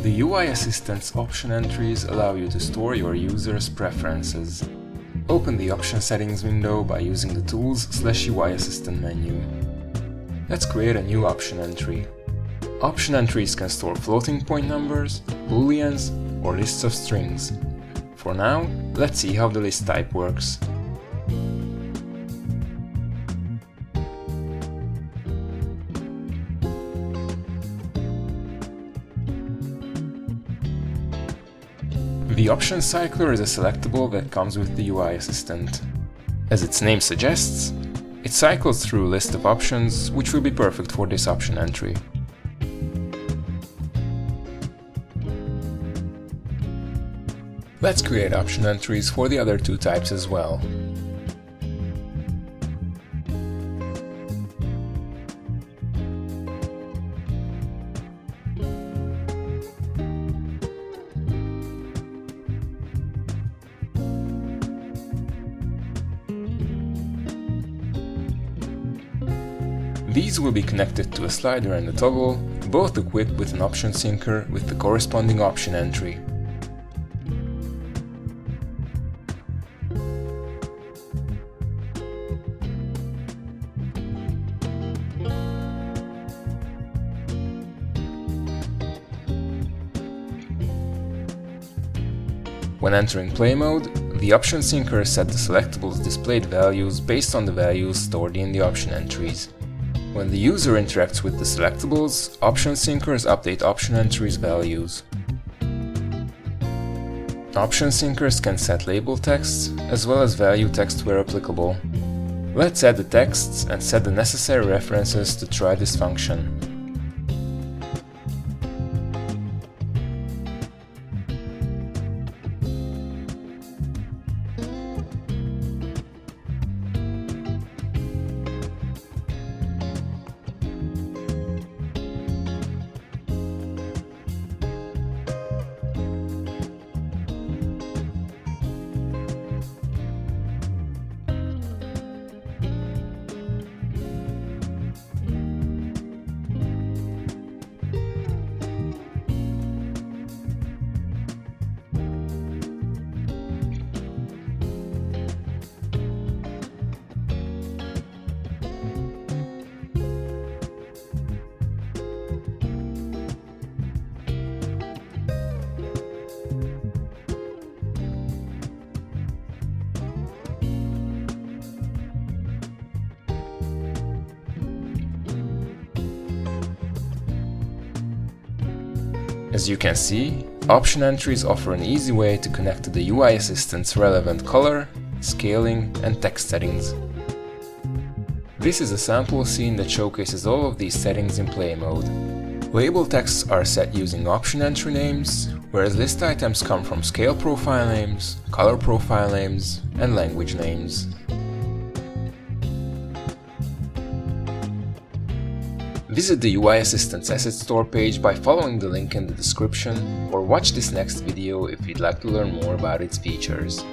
The UI Assistant's option entries allow you to store your user's preferences. Open the option settings window by using the Tools/UI Assistant menu. Let's create a new option entry. Option entries can store floating point numbers, booleans, or lists of strings. For now, let's see how the list type works. The option cycler is a selectable that comes with the UI Assistant. As its name suggests, it cycles through a list of options, which will be perfect for this option entry. Let's create option entries for the other two types as well. These will be connected to a slider and a toggle, both equipped with an option syncer with the corresponding option entry. When entering play mode, the option syncer set the selectable's displayed values based on the values stored in the option entries. When the user interacts with the selectables, option syncers update option entries values. Option syncers can set label texts as well as value text where applicable. Let's add the texts and set the necessary references to try this function. As you can see, option entries offer an easy way to connect to the UI Assistant's relevant color, scaling, and text settings. This is a sample scene that showcases all of these settings in play mode. Label texts are set using option entry names, whereas list items come from scale profile names, color profile names, and language names. Visit the UI Assistant's Asset Store page by following the link in the description, or watch this next video if you'd like to learn more about its features.